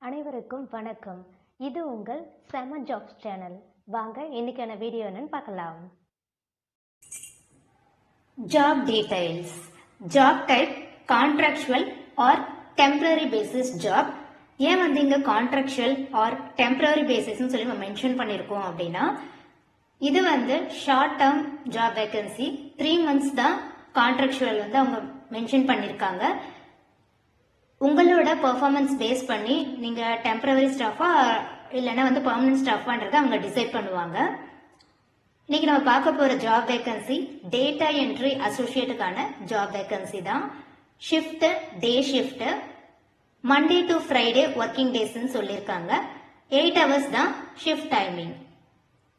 அனைவருக்கும் வணக்கம். இது உங்கள் செம ஜாப்ஸ் சேனல். வாங்க இன்னைக்கான வீடியோ என்னன்னு பார்க்கலாம். Job details. Job type contractual or temporary basis job. ஏன் வந்து இங்க contractual or temporary basis சொல்லி மென்ஷன் பண்ணிருக்கோம் அப்படின்னா இது வந்து short term job vacancy 3 months தான் கான்ட்ராக்சுவல் வந்து அவங்க மென்ஷன் பண்ணிருக்காங்க. உங்களோட பெர்ஃபார்மன்ஸ் பேஸ் பண்ணி நீங்க டெம்பரவரி ஸ்டாஃபா இல்லைன்னா வந்து பெர்மனன்ட் ஸ்டாஃபான்றதை அவங்க டிசைட் பண்ணுவாங்க. இன்னைக்கு நம்ம பார்க்க போற ஜாப் வேகன்சி டேட்டா என்ட்ரி அசோசியேட்டுக்கான ஜாப் வேகன்சி தான். Shift day shift, Monday to Friday working டேஸ்ன்னு சொல்லியிருக்காங்க. 8 hours தான் ஷிஃப்ட் டைமிங்.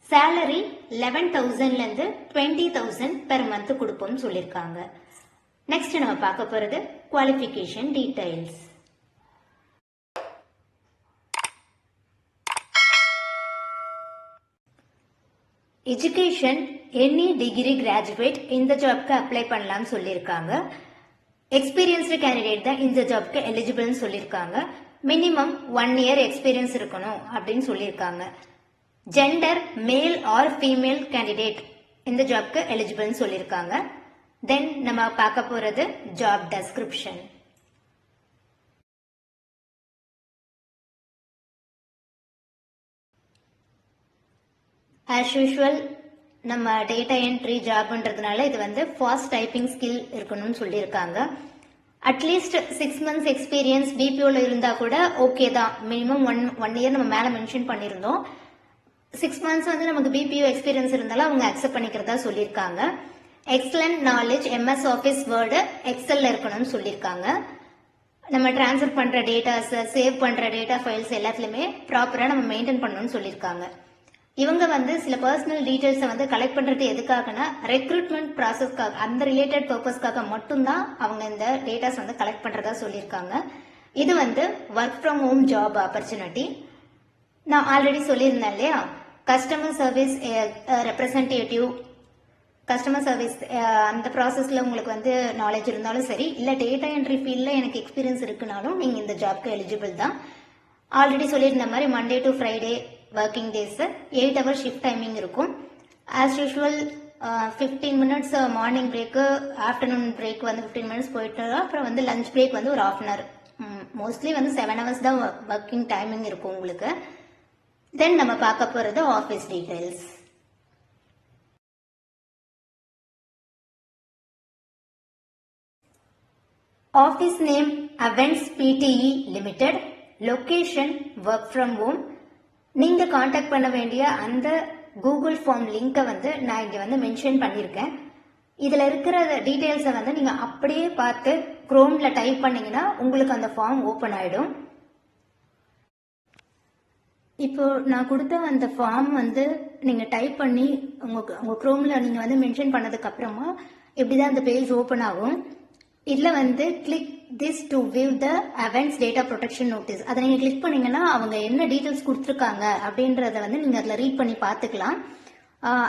சேலரி 11,000ல இருந்து 20,000 பெர் மந்த் கொடுப்போம்னு சொல்லியிருக்காங்க. நெக்ஸ்ட் நம்ம பார்க்க போறது qualification details. Education any degree graduate இந்த ஜாப்க்கு அப்ளை பண்ணலாம்னு சொல்லியிருக்காங்க. எக்ஸ்பீரியன்ஸ்டு கேண்டிடேட் தான் இந்த ஜாப்க்கு எலிஜிபிள்னு சொல்லியிருக்காங்க. மினிமம் 1 year எக்ஸ்பீரியன்ஸ் இருக்கணும் அப்படின்னு சொல்லியிருக்காங்க. Gender male or female candidate இந்த ஜாப்க்கு எலிஜிபிள்னு சொல்லியிருக்காங்க. தென் நம்ம பார்க்க போறது ஜாப் டெஸ்கிரிப்ஷன். ஆஸ் யூஷுவல் நம்ம டேட்டா என்ட்ரி ஜாப்ன்றதுனால இது வந்து ஃபாஸ்ட் டைப்பிங் ஸ்கில் இருக்கணும்னு சொல்லியிருக்காங்க. அட்லீஸ்ட் 6 months எக்ஸ்பீரியன்ஸ் பிபிஓல இருந்தா கூட ஓகே தான். மினிமம் ஒன் இயர் நம்ம மேல மென்ஷன் பண்ணியிருந்தோம். 6 months வந்து நமக்கு பிபிஓ எக்ஸ்பீரியன்ஸ் இருந்தாலும் அவங்க அக்செப்ட் பண்ணிக்கிறதா சொல்லியிருக்காங்க. Excellent knowledge MS office word எக்ஸல்ல இருக்கணும்னு சொல்லியிருக்காங்க. நம்ம டிரான்ஸ்ஃபர் பண்ற டேட்டாஸ், சேவ் பண்ற டேட்டா ஃபைல்ஸ் எல்லாத்துலயுமே ப்ராப்பரா நம்ம மெயின்டைன் பண்ணணும்னு சொல்லியிருக்காங்க. இவங்க வந்து சில பர்சனல் டீடைல்ஸை வந்து கலெக்ட் பண்றது எதுக்காகனா ரெக்ரூட்மெண்ட் ப்ராசஸ்க்காக, அந்த ரிலேட்டட் பர்பஸ்க்காக மட்டும்தான் அவங்க இந்த டேட்டாஸ் வந்து கலெக்ட் பண்றதா சொல்லியிருக்காங்க. இது வந்து work from home job opportunity. நான் ஆல்ரெடி சொல்லியிருந்தேன் இல்லையா, customer service representative, customer service அந்த ப்ராசஸ்ல உங்களுக்கு வந்து நாலேஜ் இருந்தாலும் சரி, இல்ல டேட்டா என்ட்ரி ஃபீல்ட்ல எனக்கு எக்ஸ்பீரியன்ஸ் இருக்குனாலும் நீங்க இந்த ஜாப்க்கு எலிஜிபிள் தான். ஆல்ரெடி சொல்லியிருந்த மாதிரி Monday to Friday working days, 8 hours shift timing இருக்கும். As usual 15 minutes morning break, afternoon break வந்து 15 minutes போயிட்டு அப்புறம் வந்து லஞ்ச் பிரேக் வந்து ஒரு 1/2 hour. மோஸ்ட்லி வந்து 7 hours தான் ஒர்க்கிங் டைமிங் இருக்கும் உங்களுக்கு. தென் நம்ம பார்க்க போறது office details. Office name Avents PTE limited. Location work from home. நீங்க காண்டாக்ட் பண்ண வேண்டிய அந்த கூகுள் ஃபார்ம் லிங்கை வந்து நான் இங்க வந்து மென்ஷன் பண்ணியிருக்கேன். இதுல இருக்கிற டீடைல்ஸை வந்து நீங்க அப்படியே பார்த்து குரோம்ல டைப் பண்ணீங்கன்னா உங்களுக்கு அந்த ஃபார்ம் ஓபன் ஆயிடும். இப்போ நான் கொடுத்த அந்த ஃபார்ம் வந்து நீங்க டைப் பண்ணி உங்க குரோம்ல நீங்க வந்து மென்ஷன் பண்ணதுக்கு அப்புறமா இப்படிதான் அந்த பேஜ் ஓபன் ஆகும். இதுல வந்து click this to view the Avents data protection notice. அதை நீங்க கிளிக் பண்ணீங்கன்னா அவங்க என்ன டீடைல்ஸ் கொடுத்துருக்காங்க அப்படின்றத வந்து நீங்க அதுல ரீட் பண்ணி பாத்துக்கலாம்.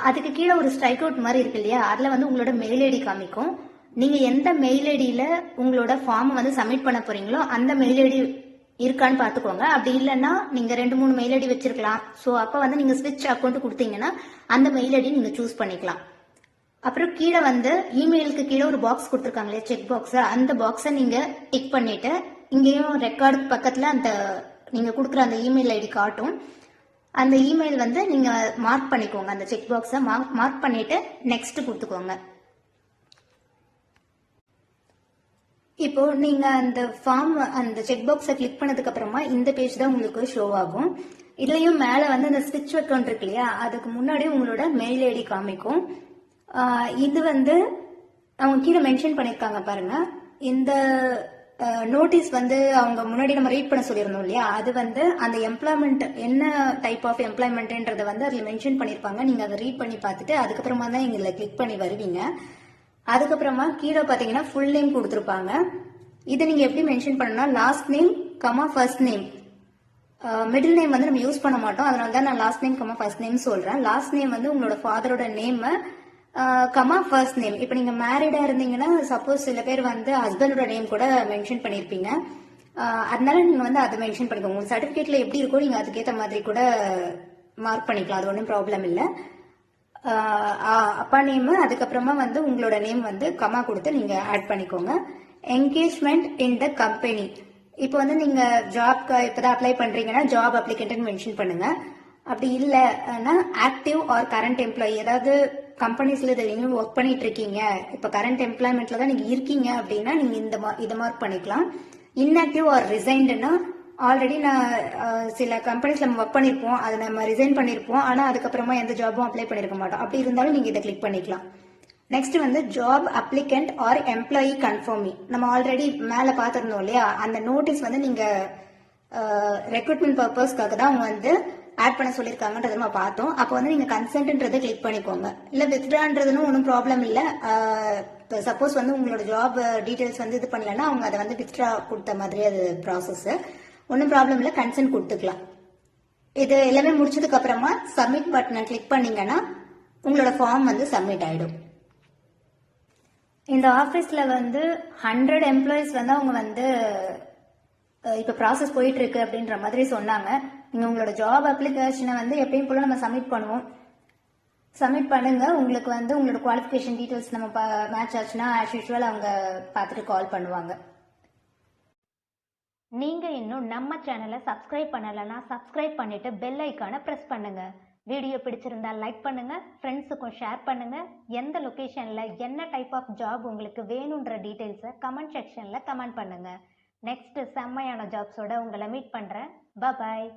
அதுக்கு கீழே ஒரு ஸ்ட்ரைக் அவுட் மாதிரி இருக்கு இல்லையா, அதுல வந்து உங்களோட மெயில் ஐடி காமிக்கும். நீங்க எந்த மெயில் ஐடியில உங்களோட ஃபார்ம் வந்து சப்மிட் பண்ண போறீங்களோ அந்த மெயில் ஐடி இருக்கான்னு பாத்துக்கோங்க. அப்படி இல்லைன்னா நீங்க 2-3 மெயில் ஐடி வச்சிருக்கலாம். ஸோ அப்ப வந்து நீங்க ஸ்விட்ச் அக்கௌண்ட் கொடுத்தீங்கன்னா அந்த மெயில் ஐடி நீங்க சூஸ் பண்ணிக்கலாம். அப்புறம் கீழே வந்து இமெயிலுக்கு கீழே ஒரு பாக்ஸ் கொடுத்துருக்காங்களே, செக் பாக்ஸ், அந்த பாக்ஸை நீங்க டிக் பண்ணிட்டு இங்கேயும் ரெக்கார்டு பக்கத்துல அந்த நீங்க கொடுக்குற அந்த இமெயில் ஐடி காட்டும். அந்த இமெயில் வந்து நீங்க மார்க் பண்ணிக்கோங்க. அந்த செக் பாக்ஸை மார்க் பண்ணிட்டு நெக்ஸ்ட் கொடுத்துக்கோங்க. இப்போ நீங்க அந்த ஃபார்ம் அந்த செக் பாக்ஸை கிளிக் பண்ணதுக்கு அப்புறமா இந்த பேஜ் தான் உங்களுக்கு ஷோ ஆகும். இதுலயும் மேல வந்து அந்த ஸ்விட்ச் அக்கௌண்ட் இருக்கு இல்லையா, அதுக்கு முன்னாடி உங்களோட மெயில் ஐடி காமிக்கும். இது வந்து அவங்க கீழே மென்ஷன் பண்ணிருக்காங்க பாருங்க. இந்த நோட்டீஸ் வந்து அவங்க முன்னாடி நம்ம ரீட் பண்ண சொல்லியிருந்தோம் இல்லையா, அது வந்து அந்த எம்ப்ளாய்மெண்ட் என்ன டைப் ஆஃப் எம்ப்ளாய்மெண்ட்ன்றத வந்து அதுல மென்ஷன் பண்ணிருப்பாங்க. நீங்க அதை ரீட் பண்ணி பார்த்துட்டு அதுக்கப்புறமா தான் இதுல கிளிக் பண்ணி வருவீங்க. அதுக்கப்புறமா கீழே பாத்தீங்கன்னா ஃபுல் நேம் கொடுத்துருப்பாங்க. இது நீங்க எப்படி மென்ஷன் பண்ணணும்னா last name comma first name. Middle name வந்து நம்ம யூஸ் பண்ண மாட்டோம், அதனால தான் நான் last name comma first name சொல்றேன். லாஸ்ட் நேம் வந்து உங்களோட ஃபாதரோட நேம் கமா ஃபர்ஸ்ட் நேம். இப்போ நீங்க மேரிடா இருந்தீங்கன்னா சப்போஸ் சில பேர் வந்து ஹஸ்பண்டோட நேம் கூட மென்ஷன் பண்ணிருப்பீங்க. அதனால நீங்க வந்து அதை மென்ஷன் பண்ணிக்கோங்க. உங்க சர்டிபிகேட்ல எப்படி இருக்கோ நீங்க அதுக்கேற்ற மாதிரி கூட மார்க் பண்ணிக்கலாம். அது ஒன்றும் ப்ராப்ளம் இல்லை. அப்பா நேம், அதுக்கப்புறமா வந்து உங்களோட நேம் வந்து கமா கொடுத்து நீங்க ஆட் பண்ணிக்கோங்க. Engagement in the company. இப்போ வந்து நீங்க ஜாப்க்கு இப்பதான் அப்ளை பண்றீங்கன்னா ஜாப் அப்ளிகேண்ட் மென்ஷன் பண்ணுங்க. அப்படி இல்லைன்னா ஆக்டிவ் ஆர் கரண்ட் எம்ப்ளாயி, ஏதாவது கம்பெனிஸ்ல நீங்க ஒர்க் பண்ணிட்டு இருக்கீங்க, இப்ப கரண்ட் எம்ப்ளாய்மெண்ட்ல தான் நீங்க இருக்கீங்க அப்படின்னா நீங்க இதை மார்க் பண்ணிக்கலாம். இன்ஆக்டிவ் ஆர் ரிசைன்டுன்னா ஆல்ரெடி நான் சில கம்பெனிஸ்ல நம்ம ஒர்க் பண்ணிருப்போம், அதை நம்ம ரிசைன் பண்ணிருப்போம், ஆனா அதுக்கப்புறமா எந்த ஜாபும் அப்ளை பண்ணிருக்க மாட்டோம். அப்படி இருந்தாலும் நீங்க இதை கிளிக் பண்ணிக்கலாம். நெக்ஸ்ட் வந்து ஜாப் அப்ளிகண்ட் ஆர் எம்ப்ளாயி கன்ஃபார்மி. நம்ம ஆல்ரெடி மேல பாத்திருந்தோம் இல்லையா, அந்த நோட்டீஸ் வந்து நீங்க ரெக்ரூட்மெண்ட் பர்பஸ்க்காக தான் அவங்க வந்து ஆட் பண்ண சொல்லியிருக்காங்கன்றத நம்ம பார்த்தோம். அப்போ வந்து நீங்க கன்சென்ட்ன்றதை கிளிக் பண்ணிக்கோங்க. இல்ல வித்ட்ரான்றதுன்னு ஒன்றும் ப்ராப்ளம் இல்லை. சப்போஸ் வந்து உங்களோட ஜாப் டீடைல்ஸ் வந்து இது பண்ணலன்னா அவங்க அதை வந்து வித்ட்ரா கொடுத்த மாதிரி அது ப்ராசஸ், ஒன்றும் ப்ராப்ளம் இல்லை, கன்சென்ட் கொடுத்துக்கலாம். இது எல்லாமே முடிச்சதுக்கு அப்புறமா சப்மிட் பட்டனை கிளிக் பண்ணீங்கன்னா உங்களோட ஃபார்ம் வந்து சப்மிட் ஆயிடும். இந்த ஆஃபீஸ்ல வந்து 100 எம்ப்ளாயிஸ் வந்து அவங்க வந்து இப்ப ப்ராசஸ் போயிட்டு இருக்கு அப்படின்ற மாதிரி சொன்னாங்க. நீங்க உங்களோட ஜாப் அப்ளிகேஷனை வந்து எப்பயும் போல நம்ம சப்மிட் பண்ணுவோம். சப்மிட் பண்ணுங்க. உங்களுக்கு வந்து உங்களோட குவாலிஃபிகேஷன் டீடைல்ஸ் நம்ம மேட்ச் ஆச்சுன்னா ஆஸ் யூஷுவல் அவங்க பார்த்துட்டு கால் பண்ணுவாங்க. நீங்க இன்னும் நம்ம சேனலை சப்ஸ்கிரைப் பண்ணலைன்னா சப்ஸ்கிரைப் பண்ணிட்டு பெல் ஐக்கானை ப்ரெஸ் பண்ணுங்க. வீடியோ பிடிச்சிருந்தா லைக் பண்ணுங்க, ஃப்ரெண்ட்ஸுக்கும் ஷேர் பண்ணுங்க. எந்த லொகேஷன்ல என்ன டைப் ஆஃப் ஜாப் உங்களுக்கு வேணுன்ற டீடைல்ஸை கமெண்ட் செக்ஷன்ல கமெண்ட் பண்ணுங்க. நெக்ஸ்ட் செம்மையான ஜாப்ஸோட உங்களை மீட் பண்றேன். பாய்.